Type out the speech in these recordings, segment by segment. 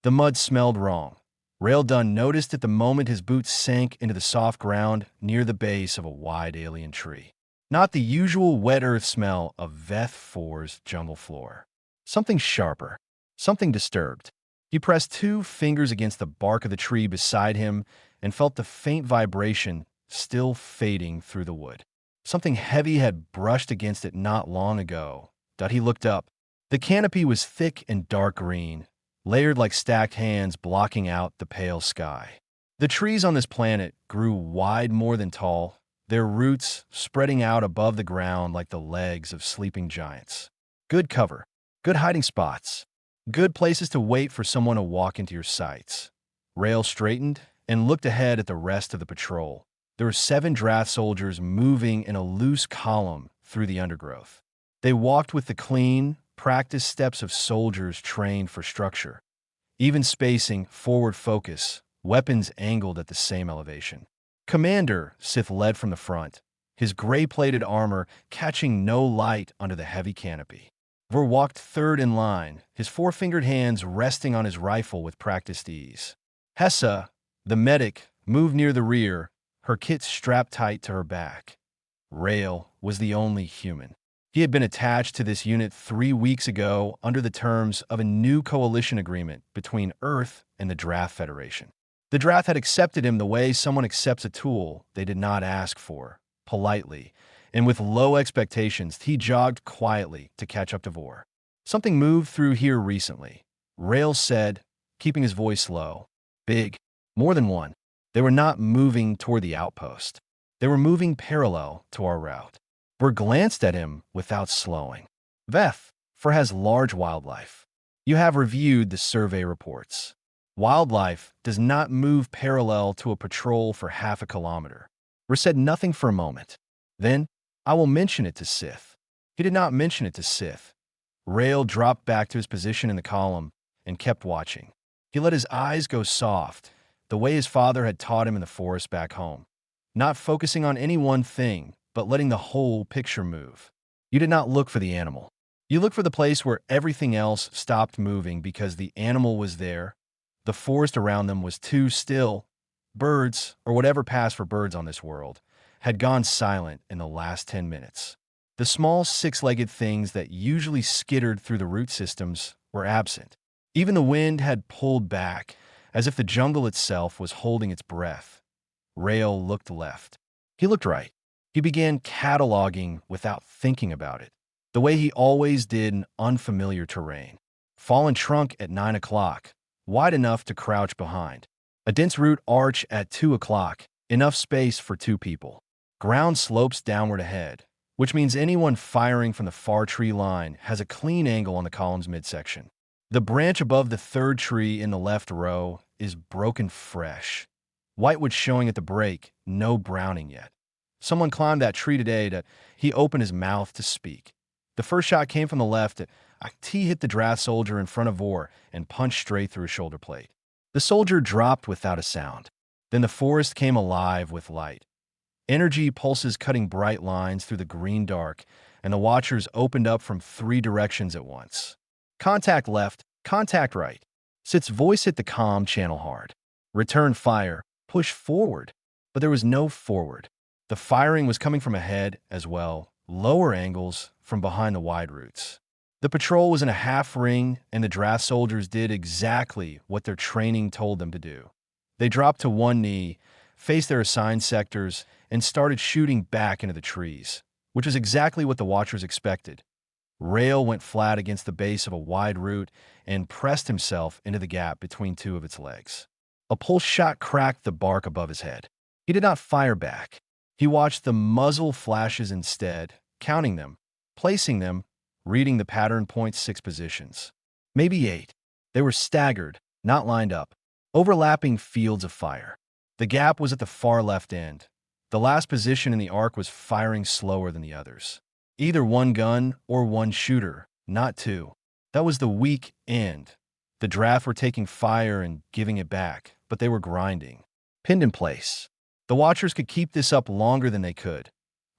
The mud smelled wrong. Raildun noticed it the moment his boots sank into the soft ground near the base of a wide alien tree. Not the usual wet earth smell of Veth 4's jungle floor. Something sharper. Something disturbed. He pressed 2 fingers against the bark of the tree beside him and felt the faint vibration still fading through the wood. Something heavy had brushed against it not long ago. He looked up. The canopy was thick and dark green, layered like stacked hands blocking out the pale sky. The trees on this planet grew wide more than tall, their roots spreading out above the ground like the legs of sleeping giants. Good cover, good hiding spots, good places to wait for someone to walk into your sights. Rail straightened and looked ahead at the rest of the patrol. There were 7 draft soldiers moving in a loose column through the undergrowth. They walked with the clean, practiced steps of soldiers trained for structure. Even spacing, forward focus, weapons angled at the same elevation. Commander Sith led from the front, his gray-plated armor catching no light under the heavy canopy. Vor walked third in line, his 4-fingered hands resting on his rifle with practiced ease. Hessa, the medic, moved near the rear, her kit strapped tight to her back. Rail was the only human. He had been attached to this unit 3 weeks ago under the terms of a new coalition agreement between Earth and the Draft Federation. The Draft had accepted him the way someone accepts a tool they did not ask for, politely, and with low expectations, he jogged quietly to catch up to Vor. Something moved through here recently, Rail said, keeping his voice low. Big. More than one. They were not moving toward the outpost. They were moving parallel to our route. Vor glanced at him without slowing. Veth, for has large wildlife. You have reviewed the survey reports. Wildlife does not move parallel to a patrol for half a kilometer. Vor said nothing for a moment. Then, I will mention it to Sith. He did not mention it to Sith. Rail dropped back to his position in the column and kept watching. He let his eyes go soft, the way his father had taught him in the forest back home. Not focusing on any one thing, but letting the whole picture move. You did not look for the animal. You looked for the place where everything else stopped moving because the animal was there. The forest around them was too still. Birds, or whatever passed for birds on this world, had gone silent in the last 10 minutes. The small 6-legged things that usually skittered through the root systems were absent. Even the wind had pulled back, as if the jungle itself was holding its breath. Rail looked left. He looked right. He began cataloging without thinking about it, the way he always did in unfamiliar terrain. Fallen trunk at 9 o'clock, wide enough to crouch behind. A dense root arch at 2 o'clock, enough space for 2 people. Ground slopes downward ahead, which means anyone firing from the far tree line has a clean angle on the column's midsection. The branch above the 3rd tree in the left row is broken fresh. Whitewood showing at the break, no browning yet. Someone climbed that tree today. He opened his mouth to speak. The first shot came from the left. A T hit the draft soldier in front of Vor and punched straight through his shoulder plate. The soldier dropped without a sound. Then the forest came alive with light. Energy pulses cutting bright lines through the green dark, and the watchers opened up from 3 directions at once. Contact left, contact right. Sith's voice hit the comm channel hard. Return fire, push forward. But there was no forward. The firing was coming from ahead as well, lower angles from behind the wide roots. The patrol was in a half ring, and the draft soldiers did exactly what their training told them to do. They dropped to one knee, faced their assigned sectors, and started shooting back into the trees, which was exactly what the watchers expected. Rail went flat against the base of a wide root and pressed himself into the gap between 2 of its legs. A pulse shot cracked the bark above his head. He did not fire back. He watched the muzzle flashes instead, counting them, placing them, reading the pattern point's 6 positions. Maybe 8. They were staggered, not lined up, overlapping fields of fire. The gap was at the far left end. The last position in the arc was firing slower than the others. Either one gun or one shooter, not 2. That was the weak end. The draft were taking fire and giving it back, but they were grinding. Pinned in place. The watchers could keep this up longer than they could.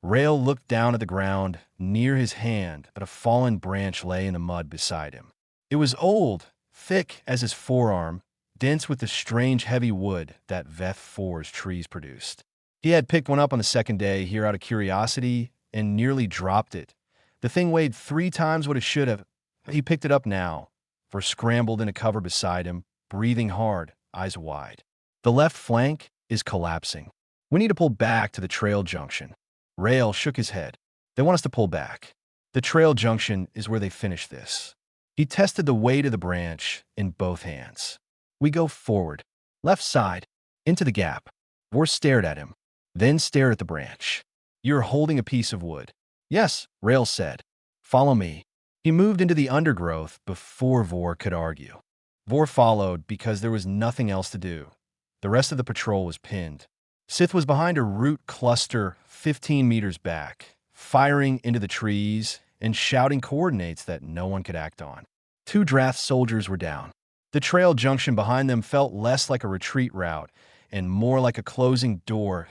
Rail looked down at the ground, near his hand, but a fallen branch lay in the mud beside him. It was old, thick as his forearm, dense with the strange heavy wood that Veth-4's trees produced. He had picked one up on the second day here out of curiosity and nearly dropped it. The thing weighed 3 times what it should have. He picked it up now, for scrambled in a cover beside him, breathing hard, eyes wide. The left flank is collapsing. We need to pull back to the trail junction. Rail shook his head. They want us to pull back. The trail junction is where they finish this. He tested the weight of the branch in both hands. We go forward, left side, into the gap. Vor stared at him, then stared at the branch. You're holding a piece of wood. Yes, Rail said. Follow me. He moved into the undergrowth before Vor could argue. Vor followed because there was nothing else to do. The rest of the patrol was pinned. Sith was behind a root cluster 15 meters back, firing into the trees and shouting coordinates that no one could act on. 2 Drath soldiers were down. The trail junction behind them felt less like a retreat route and more like a closing door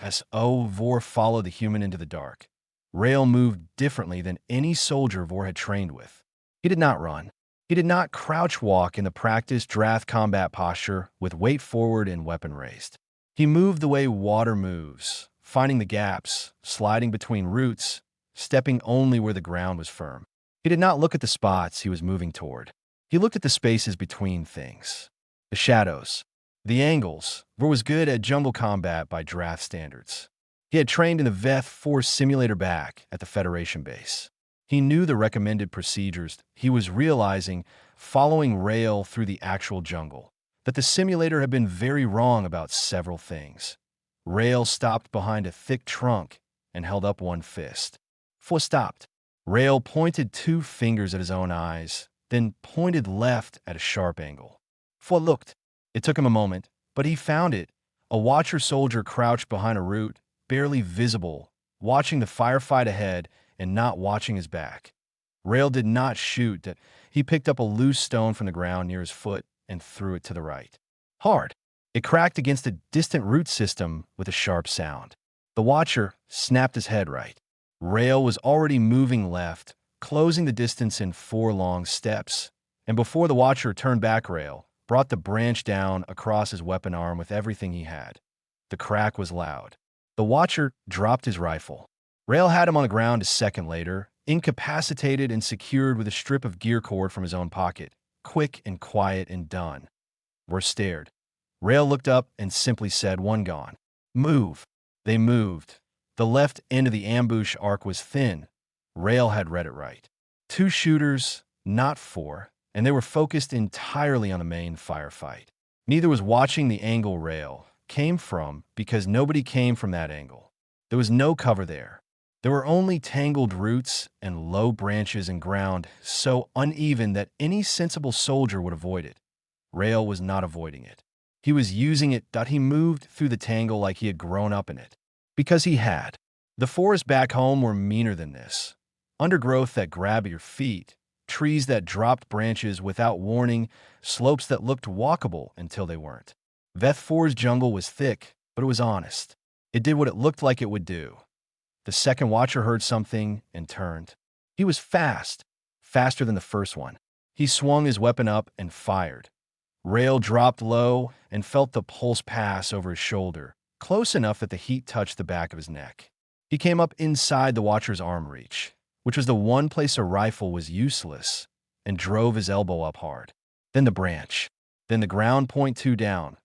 as Vor followed the human into the dark. Rail moved differently than any soldier Vor had trained with. He did not run. He did not crouch walk in the practiced Drath combat posture with weight forward and weapon raised. He moved the way water moves, finding the gaps, sliding between roots, stepping only where the ground was firm. He did not look at the spots he was moving toward. He looked at the spaces between things. The shadows. The angles. Vor was good at jungle combat by Drath standards. He had trained in the Veth-4 simulator back at the Federation base. He knew the recommended procedures. He was realizing, following Rail through the actual jungle, that the simulator had been very wrong about several things. Rail stopped behind a thick trunk and held up one fist. Vor stopped. Rail pointed 2 fingers at his own eyes, then pointed left at a sharp angle. Vor looked. It took him a moment, but he found it. A watcher soldier crouched behind a root, barely visible, watching the firefight ahead and not watching his back. Rail did not shoot. He picked up a loose stone from the ground near his foot and threw it to the right. Hard. It cracked against a distant root system with a sharp sound. The watcher snapped his head right. Rail was already moving left, closing the distance in 4 long steps, and before the watcher turned back, Rail brought the branch down across his weapon arm with everything he had. The crack was loud. The watcher dropped his rifle. Rail had him on the ground a second later, incapacitated and secured with a strip of gear cord from his own pocket. Quick and quiet and done. Vor stared. Rail looked up and simply said, "One gone." Move. They moved. The left end of the ambush arc was thin. Rail had read it right. 2 shooters, not 4, and they were focused entirely on the main firefight. Neither was watching the angle Rail came from because nobody came from that angle. There was no cover there. There were only tangled roots and low branches and ground so uneven that any sensible soldier would avoid it. Rail was not avoiding it. He was using it. He moved through the tangle like he had grown up in it. Because he had. The forests back home were meaner than this. Undergrowth that grabbed your feet, trees that dropped branches without warning, slopes that looked walkable until they weren't. Veth-4's jungle was thick, but it was honest. It did what it looked like it would do. The second watcher heard something and turned. He was fast, faster than the first one. He swung his weapon up and fired. Rail dropped low and felt the pulse pass over his shoulder, close enough that the heat touched the back of his neck. He came up inside the watcher's arm reach, which was the one place a rifle was useless, and drove his elbow up hard. Then the branch. Then the ground point 2 down.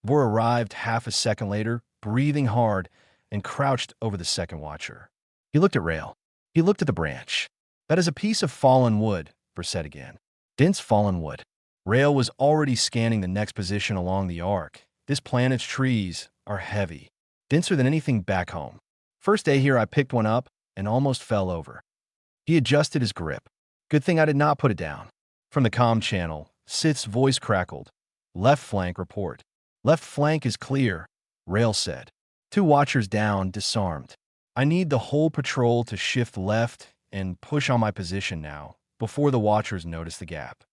Vor arrived half a second later, breathing hard, and crouched over the second watcher. He looked at Rail. He looked at the branch. "That is a piece of fallen wood," Vor said again. "Dense fallen wood." Rail was already scanning the next position along the arc. This planet's trees are heavy, denser than anything back home. First day here, I picked one up and almost fell over. He adjusted his grip. Good thing I did not put it down. From the comm channel, Sith's voice crackled. "Left flank report." "Left flank is clear," Rail said. 2 watchers down, disarmed. "I need the whole patrol to shift left and push on my position now, before the watchers notice the gap."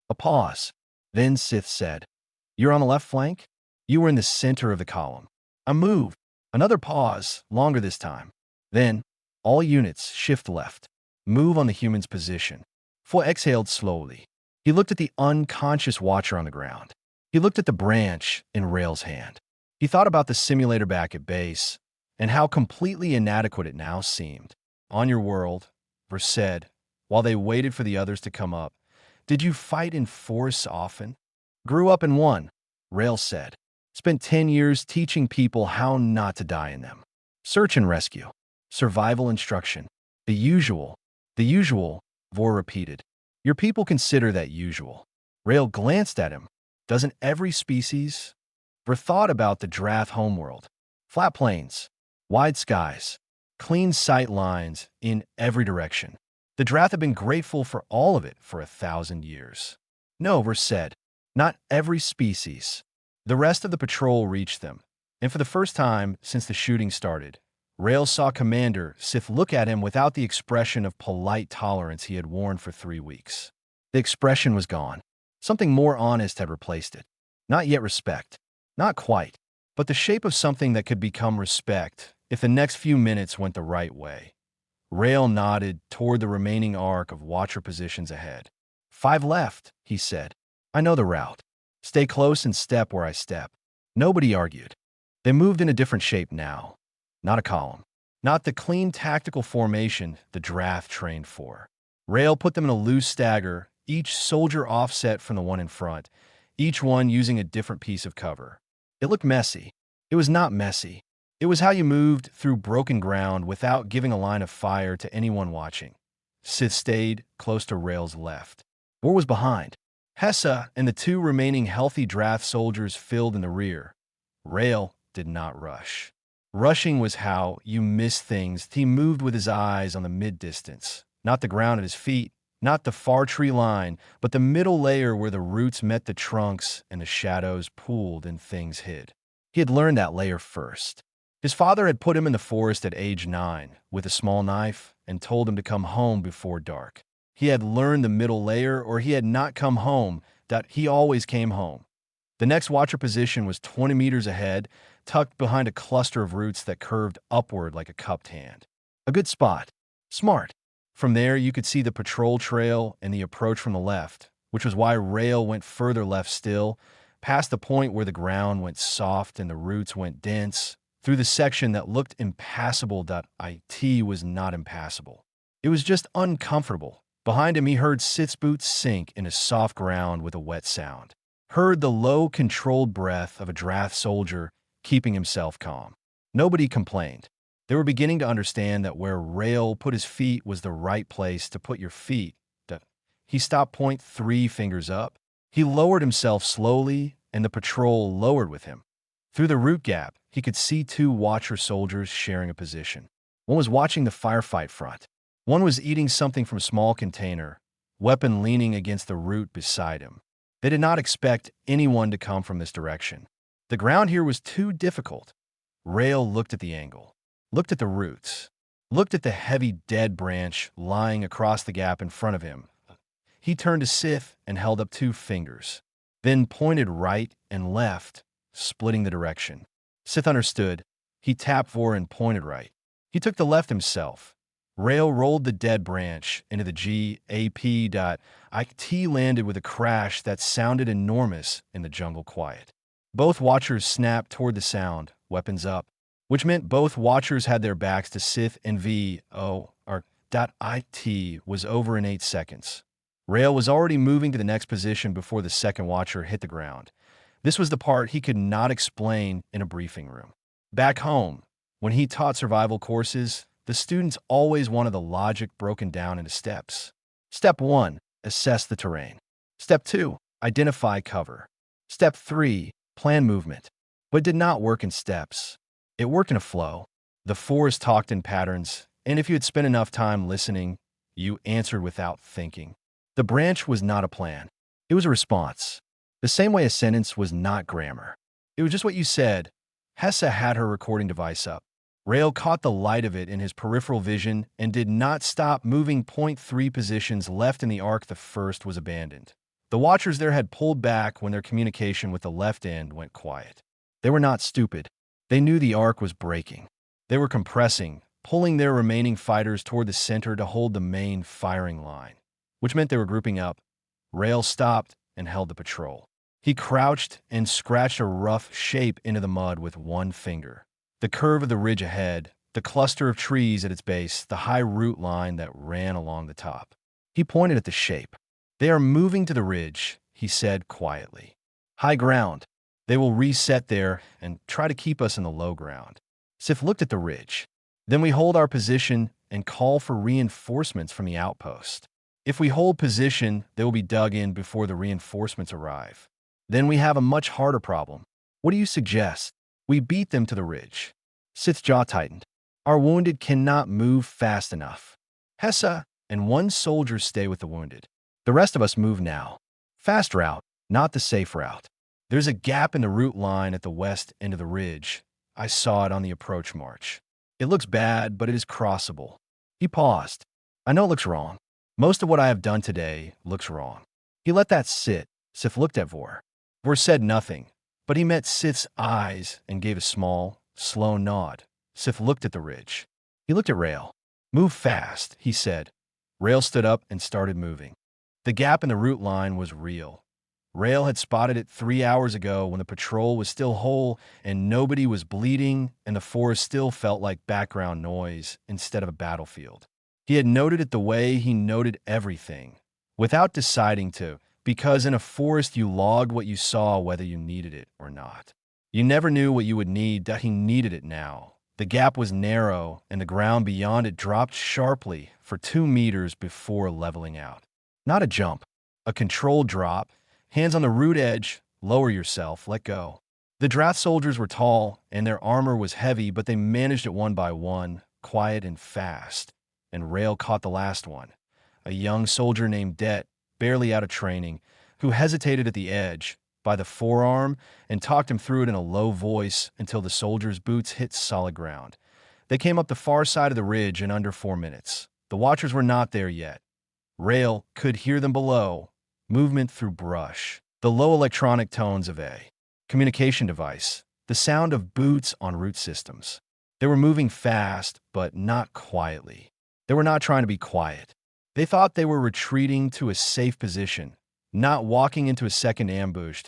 A pause. Then Sith said, "You're on the left flank?" "You were in the center of the column." "I moved." Another pause, longer this time. Then, "All units, shift left. Move on the human's position." Vor exhaled slowly. He looked at the unconscious watcher on the ground. He looked at the branch in Rail's hand. He thought about the simulator back at base and how completely inadequate it now seemed. On your world, Verse said, while they waited for the others to come up, did you fight in forests often? Grew up in one, Rail said. Spent 10 years teaching people how not to die in them. Search and rescue. Survival instruction. The usual, Vor repeated. Your people consider that usual. Rail glanced at him. Doesn't every species? Vor thought about the Drath homeworld. Flat plains, wide skies, clean sight lines in every direction. The Drath had been grateful for all of it for 1,000 years. No, Vor said, not every species. The rest of the patrol reached them, and for the first time since the shooting started, Rail saw Commander Sith look at him without the expression of polite tolerance he had worn for 3 weeks. The expression was gone. Something more honest had replaced it. Not yet respect. Not quite. But the shape of something that could become respect if the next few minutes went the right way. Rail nodded toward the remaining arc of watcher positions ahead. 5 left, he said. I know the route. Stay close and step where I step. Nobody argued. They moved in a different shape now. Not a column. Not the clean tactical formation the Drath trained for. Rail put them in a loose stagger, each soldier offset from the one in front, each one using a different piece of cover. It looked messy. It was not messy. It was how you moved through broken ground without giving a line of fire to anyone watching. Sith stayed close to Rail's left. War was behind. Hessa and the 2 remaining healthy Drath soldiers filled in the rear. Rail did not rush. Rushing was how you missed things. He moved with his eyes on the mid-distance, not the ground at his feet, not the far tree line, but the middle layer where the roots met the trunks and the shadows pooled and things hid. He had learned that layer first. His father had put him in the forest at age 9 with a small knife and told him to come home before dark. He had learned the middle layer, or he had not come home, that he always came home. The next watcher position was 20 meters ahead, tucked behind a cluster of roots that curved upward like a cupped hand. A good spot. Smart. From there, you could see the patrol trail and the approach from the left, which was why Rail went further left still, past the point where the ground went soft and the roots went dense, through the section that looked impassable. It was not impassable. It was just uncomfortable. Behind him, he heard Sith's boots sink into soft ground with a wet sound. Heard the low, controlled breath of a Drath soldier keeping himself calm. Nobody complained. They were beginning to understand that where Rail put his feet was the right place to put your feet. He stopped 3 fingers up. He lowered himself slowly, and the patrol lowered with him. Through the root gap, he could see 2 watcher soldiers sharing a position. One was watching the firefight front. One was eating something from a small container, weapon leaning against the root beside him. They did not expect anyone to come from this direction. The ground here was too difficult. Rail looked at the angle, looked at the roots, looked at the heavy dead branch lying across the gap in front of him. He turned to Sith and held up 2 fingers, then pointed right and left, splitting the direction. Sith understood. He tapped Vor and pointed right. He took the left himself. Rail rolled the dead branch into the GAP. IT landed with a crash that sounded enormous in the jungle quiet. Both watchers snapped toward the sound, weapons up, which meant both watchers had their backs to Sith and IT was over in 8 seconds. Rail was already moving to the next position before the second watcher hit the ground. This was the part he could not explain in a briefing room. Back home, when he taught survival courses, the students always wanted the logic broken down into steps. Step 1, assess the terrain. Step 2, identify cover. Step 3, plan movement. But it did not work in steps. It worked in a flow. The forest talked in patterns, and if you had spent enough time listening, you answered without thinking. The branch was not a plan. It was a response. The same way a sentence was not grammar. It was just what you said. Hessa had her recording device up. Rail caught the light of it in his peripheral vision and did not stop moving. 3 positions left in the arc. The first was abandoned. The watchers there had pulled back when their communication with the left end went quiet. They were not stupid. They knew the arc was breaking. They were compressing, pulling their remaining fighters toward the center to hold the main firing line, which meant they were grouping up. Rail stopped and held the patrol. He crouched and scratched a rough shape into the mud with one finger. The curve of the ridge ahead, the cluster of trees at its base, the high root line that ran along the top. He pointed at the shape. "They are moving to the ridge," he said quietly. "High ground. They will reset there and try to keep us in the low ground." Sif looked at the ridge. "Then we hold our position and call for reinforcements from the outpost. If we hold position, they will be dug in before the reinforcements arrive. Then we have a much harder problem. What do you suggest?" "We beat them to the ridge." Sith's jaw tightened. "Our wounded cannot move fast enough. Hessa and one soldier stay with the wounded. The rest of us move now. Fast route, not the safe route. There's a gap in the route line at the west end of the ridge. I saw it on the approach march. It looks bad, but it is crossable." He paused. "I know it looks wrong. Most of what I have done today looks wrong." He let that sit. Sith looked at Vor. Vor said nothing, but he met Sith's eyes and gave a small, slow nod. Sith looked at the ridge. He looked at Rail. "Move fast," he said. Rail stood up and started moving. The gap in the route line was real. Rail had spotted it 3 hours ago when the patrol was still whole and nobody was bleeding and the forest still felt like background noise instead of a battlefield. He had noted it the way he noted everything, without deciding to, because in a forest you logged what you saw whether you needed it or not. You never knew what you would need, that he needed it now. The gap was narrow and the ground beyond it dropped sharply for 2 meters before leveling out. Not a jump, a controlled drop. Hands on the root edge, lower yourself, let go. The draft soldiers were tall, and their armor was heavy, but they managed it one by one, quiet and fast. And Rail caught the last one, a young soldier named Det, barely out of training, who hesitated at the edge, by the forearm, and talked him through it in a low voice until the soldier's boots hit solid ground. They came up the far side of the ridge in under 4 minutes. The watchers were not there yet. Rail could hear them below. Movement through brush, the low electronic tones of a communication device, the sound of boots on root systems. They were moving fast, but not quietly. They were not trying to be quiet. They thought they were retreating to a safe position, not walking into a second ambush.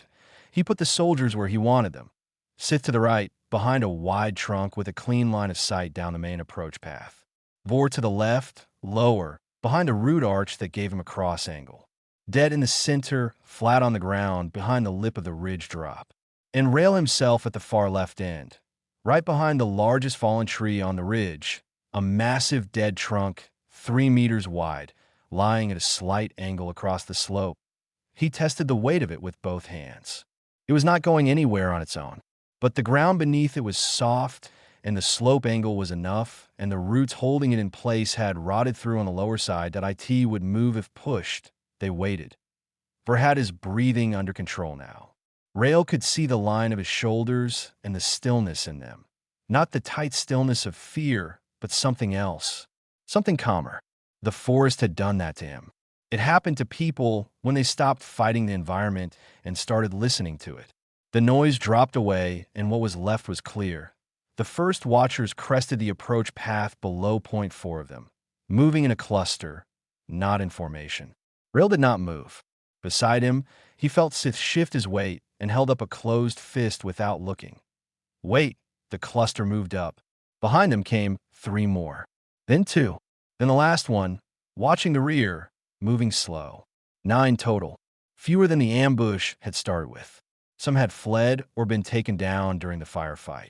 He put the soldiers where he wanted them. Sit to the right, behind a wide trunk with a clean line of sight down the main approach path. Vor to the left, lower, behind a root arch that gave him a cross angle. Dead in the center, flat on the ground, behind the lip of the ridge drop. And Rail himself at the far left end, right behind the largest fallen tree on the ridge, a massive dead trunk, 3 meters wide, lying at a slight angle across the slope. He tested the weight of it with both hands. It was not going anywhere on its own, but the ground beneath it was soft, and the slope angle was enough, and the roots holding it in place had rotted through on the lower side that IT would move if pushed. They waited. Vor had his breathing under control now. Rail could see the line of his shoulders and the stillness in them. Not the tight stillness of fear, but something else. Something calmer. The forest had done that to him. It happened to people when they stopped fighting the environment and started listening to it. The noise dropped away and what was left was clear. The first watchers crested the approach path below point 4 of them, moving in a cluster, not in formation. Rail did not move. Beside him, he felt Sith shift his weight and held up a closed fist without looking. Wait, the cluster moved up. Behind him came 3 more. Then 2. Then the last one, watching the rear, moving slow. 9 total. Fewer than the ambush had started with. Some had fled or been taken down during the firefight.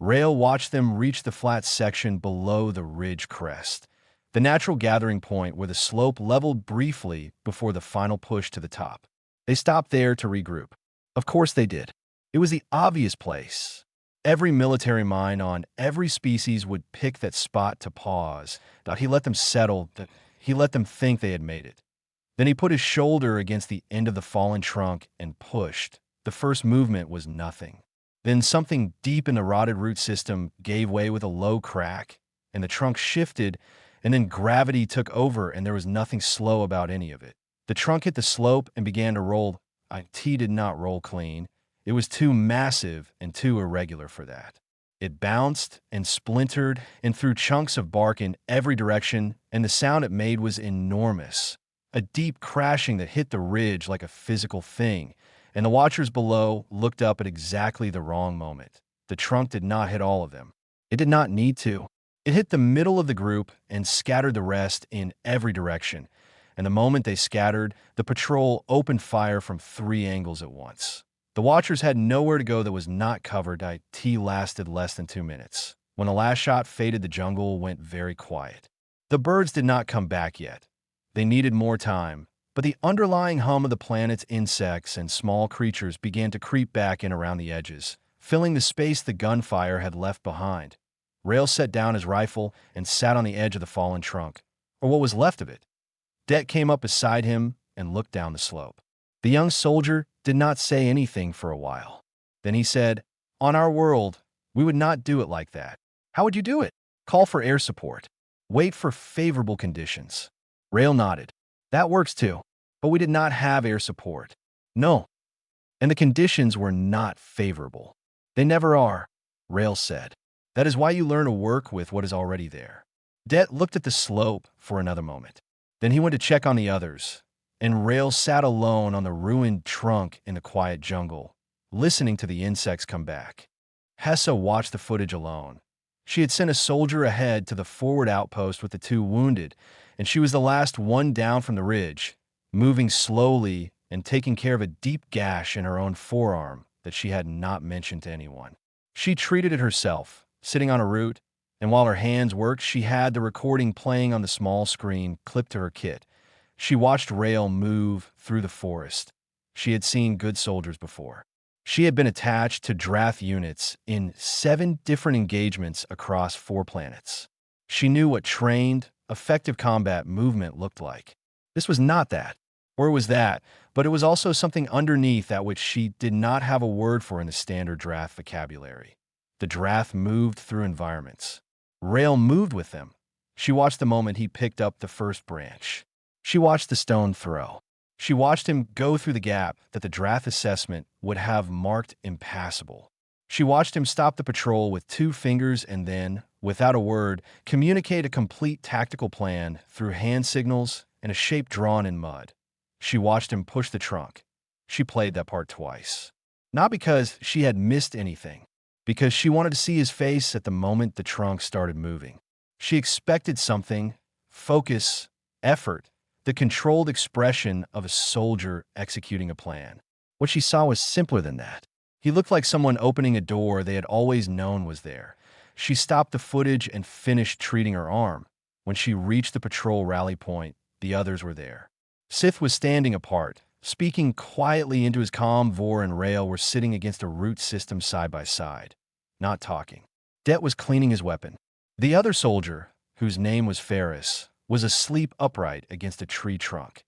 Rail watched them reach the flat section below the ridge crest, the natural gathering point where the slope leveled briefly before the final push to the top. They stopped there to regroup. Of course they did. It was the obvious place. Every military mind on every species would pick that spot to pause. That he let them settle, that he let them think they had made it. Then he put his shoulder against the end of the fallen trunk and pushed. The first movement was nothing. Then something deep in the rotted root system gave way with a low crack, and the trunk shifted, and then gravity took over, and there was nothing slow about any of it. The trunk hit the slope and began to roll. IT did not roll clean. It was too massive and too irregular for that. It bounced and splintered and threw chunks of bark in every direction, and the sound it made was enormous. a deep crashing that hit the ridge like a physical thing, and the watchers below looked up at exactly the wrong moment. The trunk did not hit all of them. It did not need to. It hit the middle of the group and scattered the rest in every direction, and the moment they scattered, the patrol opened fire from 3 angles at once. The watchers had nowhere to go that was not covered. It lasted less than 2 minutes. When the last shot faded, the jungle went very quiet. The birds did not come back yet. They needed more time, but the underlying hum of the planet's insects and small creatures began to creep back in around the edges, filling the space the gunfire had left behind. Rail set down his rifle and sat on the edge of the fallen trunk, or what was left of it. Det came up beside him and looked down the slope. The young soldier did not say anything for a while. Then he said, "On our world, we would not do it like that." "How would you do it?" "Call for air support. Wait for favorable conditions." Rail nodded. "That works too. But we did not have air support." "No. And the conditions were not favorable." "They never are," Rail said. "That is why you learn to work with what is already there." Det looked at the slope for another moment. Then he went to check on the others, and Rail sat alone on the ruined trunk in the quiet jungle, listening to the insects come back. Hessa watched the footage alone. She had sent a soldier ahead to the forward outpost with the 2 wounded, and she was the last one down from the ridge, moving slowly and taking care of a deep gash in her own forearm that she had not mentioned to anyone. She treated it herself, sitting on a root, and while her hands worked, she had the recording playing on the small screen clipped to her kit. She watched Rail move through the forest. She had seen good soldiers before. She had been attached to Drath units in 7 different engagements across 4 planets. She knew what trained, effective combat movement looked like. This was not that, or it was that, but it was also something underneath that which she did not have a word for in the standard Drath vocabulary. The Drath moved through environments. Rail moved with them. She watched the moment he picked up the first branch. She watched the stone throw. She watched him go through the gap that the Drath assessment would have marked impassable. She watched him stop the patrol with 2 fingers and then, without a word, communicate a complete tactical plan through hand signals and a shape drawn in mud. She watched him push the trunk. She played that part twice. Not because she had missed anything, because she wanted to see his face at the moment the trunk started moving. She expected something, focus, effort, the controlled expression of a soldier executing a plan. What she saw was simpler than that. He looked like someone opening a door they had always known was there. She stopped the footage and finished treating her arm. When she reached the patrol rally point, the others were there. Sith was standing apart, speaking quietly into his comm. Vor and Rail were sitting against a root system side by side, not talking. Det was cleaning his weapon. The other soldier, whose name was Ferris, was asleep upright against a tree trunk.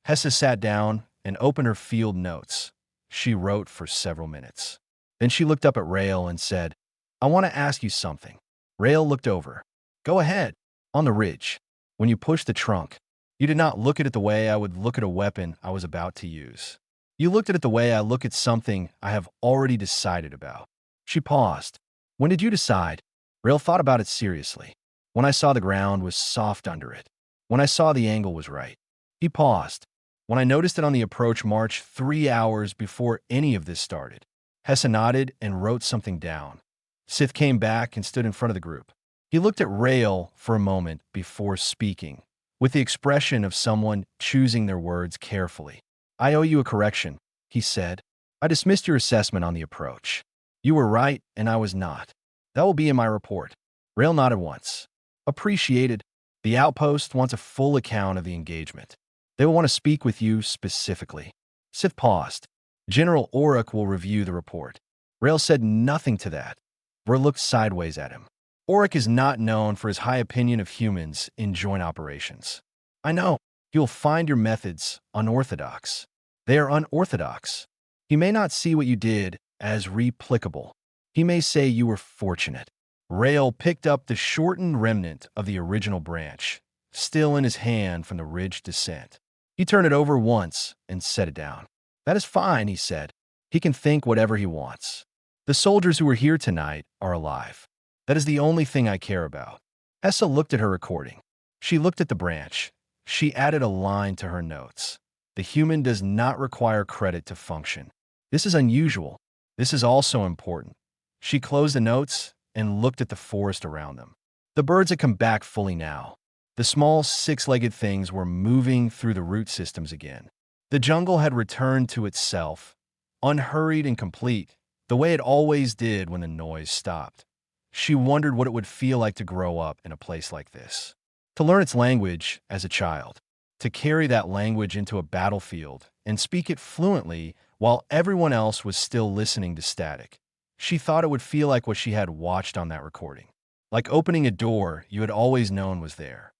Hessa sat down and opened her field notes. She wrote for several minutes. Then she looked up at Rail and said, "I want to ask you something." Rail looked over. "Go ahead." "On the ridge, when you pushed the trunk, you did not look at it the way I would look at a weapon I was about to use. You looked at it the way I look at something I have already decided about." She paused. "When did you decide?" Rail thought about it seriously. "When I saw the ground was soft under it. When I saw the angle was right." He paused. "When I noticed it on the approach march 3 hours before any of this started." Hessa nodded and wrote something down. Sith came back and stood in front of the group. He looked at Rail for a moment before speaking, with the expression of someone choosing their words carefully. "I owe you a correction," he said. "I dismissed your assessment on the approach. You were right and I was not. That will be in my report." Rail nodded once. "Appreciated. The outpost wants a full account of the engagement. They will want to speak with you specifically." Sith paused. "General Auric will review the report." Rail said nothing to that. Ver looked sideways at him. Auric is not known for his high opinion of humans in joint operations. "I know. You'll find your methods unorthodox. They are unorthodox. He may not see what you did as replicable. He may say you were fortunate." Rail picked up the shortened remnant of the original branch, still in his hand from the ridge descent. He turned it over once and set it down. "That is fine," he said. "He can think whatever he wants. The soldiers who are here tonight are alive. That is the only thing I care about." Hessa looked at her recording. She looked at the branch. She added a line to her notes. The human does not require credit to function. This is unusual. This is also important. She closed the notes and looked at the forest around them. The birds had come back fully now. The small six-legged things were moving through the root systems again. The jungle had returned to itself, unhurried and complete, the way it always did when the noise stopped. She wondered what it would feel like to grow up in a place like this, to learn its language as a child, to carry that language into a battlefield and speak it fluently while everyone else was still listening to static. She thought it would feel like what she had watched on that recording, like opening a door you had always known was there.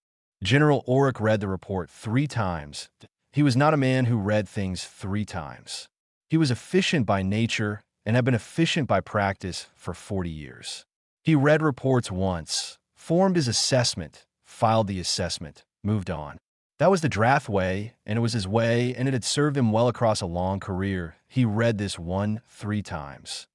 General Auric read the report 3 times. He was not a man who read things 3 times. He was efficient by nature and had been efficient by practice for 40 years. He read reports once, formed his assessment, filed the assessment, moved on. That was the Drath way, and it was his way, and it had served him well across a long career. He read this 3 times.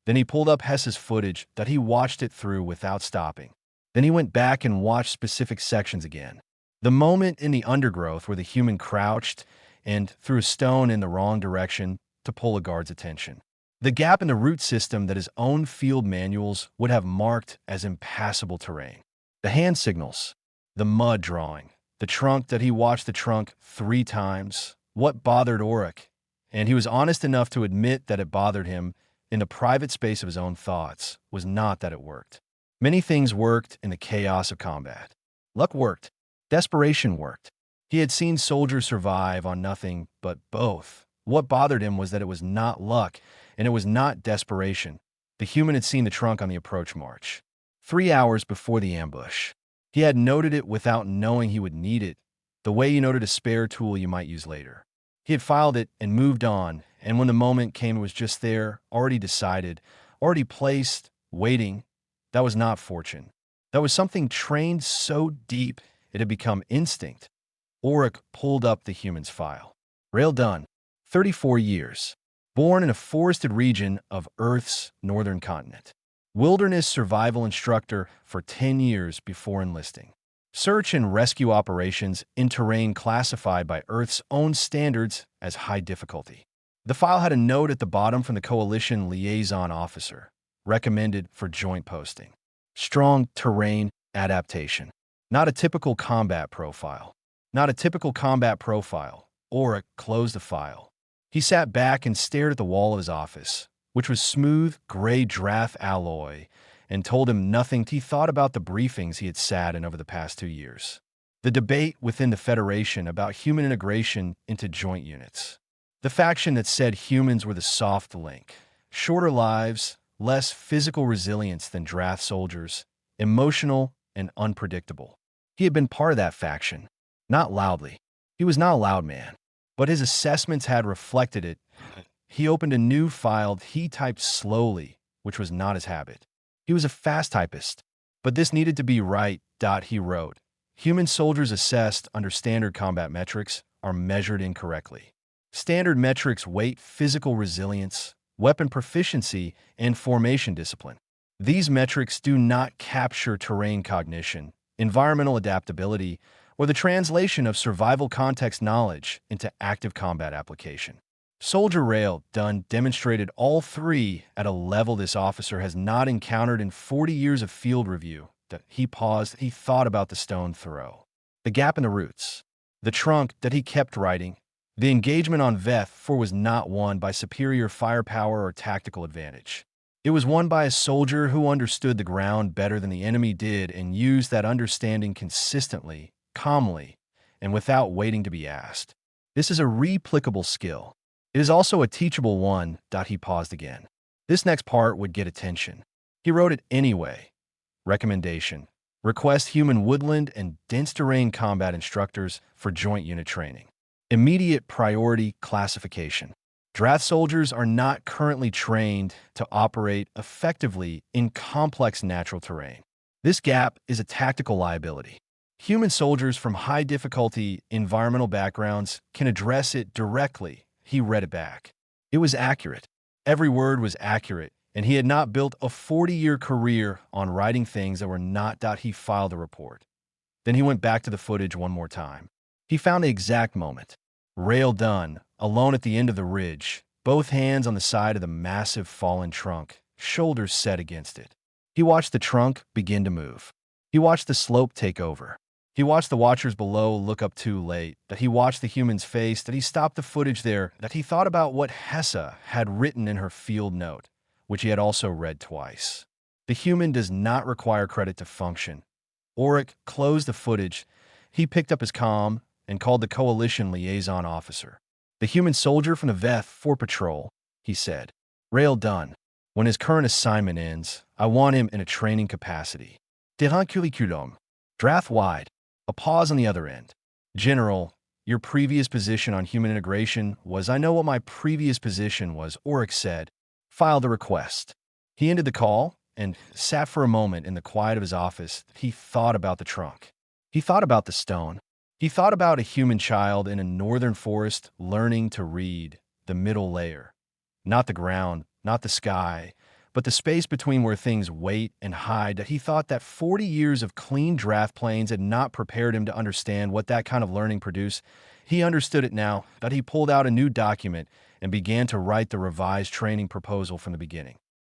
Then he pulled up Hess's footage that he watched it through without stopping. Then he went back and watched specific sections again. The moment in the undergrowth where the human crouched and threw a stone in the wrong direction to pull a guard's attention. The gap in the root system that his own field manuals would have marked as impassable terrain. The hand signals, the mud drawing, the trunk that he watched the trunk 3 times. What bothered Auric? And he was honest enough to admit that it bothered him in the private space of his own thoughts was not that it worked. Many things worked in the chaos of combat. Luck worked. Desperation worked. He had seen soldiers survive on nothing but both. What bothered him was that it was not luck, and it was not desperation. The human had seen the trunk on the approach march 3 hours before the ambush. He had noted it without knowing he would need it, the way you noted a spare tool you might use later. He had filed it and moved on, and when the moment came, it was just there, already decided, already placed, waiting. That was not fortune. That was something trained so deep it had become instinct. Auric pulled up the human's file. Rail done. 34 years. Born in a forested region of Earth's northern continent. Wilderness survival instructor for 10 years before enlisting. Search and rescue operations in terrain classified by Earth's own standards as high difficulty. The file had a note at the bottom from the Coalition liaison officer, recommended for joint posting. Strong terrain adaptation. Not a typical combat profile. Not a typical combat profile. Auric closed the file. He sat back and stared at the wall of his office, which was smooth, gray Drath alloy, and told him nothing. He thought about the briefings he had sat in over the past 2 years. The debate within the Federation about human integration into joint units. The faction that said humans were the soft link. Shorter lives, less physical resilience than Drath soldiers, emotional and unpredictable. He had been part of that faction. Not loudly. He was not a loud man. But his assessments had reflected it. He opened a new file. He typed slowly, which was not his habit. He was a fast typist, but this needed to be right. He wrote, human soldiers assessed under standard combat metrics are measured incorrectly. Standard metrics weight physical resilience, weapon proficiency, and formation discipline. These metrics do not capture terrain cognition, environmental adaptability, or the translation of survival context knowledge into active combat application. Soldier Rail done demonstrated all 3 at a level this officer has not encountered in 40 years of field review. That he paused, he thought about the stone throw, the gap in the roots, the trunk that he kept writing. The engagement on Veth 4 was not won by superior firepower or tactical advantage. It was won by a soldier who understood the ground better than the enemy did and used that understanding consistently, calmly, and without waiting to be asked. This is a replicable skill. It is also a teachable one. He paused again. This next part would get attention. He wrote it anyway. Recommendation. Request human woodland and dense terrain combat instructors for joint unit training. Immediate priority classification. Drath soldiers are not currently trained to operate effectively in complex natural terrain. This gap is a tactical liability. Human soldiers from high difficulty environmental backgrounds can address it directly. He read it back. It was accurate. Every word was accurate, and he had not built a 40-year career on writing things that were not. He filed a report. Then he went back to the footage one more time. He found the exact moment. Rail done, alone at the end of the ridge, both hands on the side of the massive fallen trunk, shoulders set against it. He watched the trunk begin to move. He watched the slope take over. He watched the watchers below look up too late, that he watched the human's face, that he stopped the footage there, that he thought about what Hessa had written in her field note, which he had also read twice. The human does not require credit to function. Auric closed the footage. He picked up his comm and called the Coalition liaison officer. The human soldier from the Veth for patrol, he said. Rail done. When his current assignment ends, I want him in a training capacity. Terrain curriculum. Draft wide. A pause on the other end. General, your previous position on human integration was, I know what my previous position was, Auric said. File the request. He ended the call and sat for a moment in the quiet of his office. He thought about the trunk. He thought about the stone. He thought about a human child in a northern forest learning to read the middle layer. Not the ground, not the sky, but the space between where things wait and hide, that he thought that 40 years of clean draft planes had not prepared him to understand what that kind of learning produced. He understood it now, that he pulled out a new document and began to write the revised training proposal from the beginning.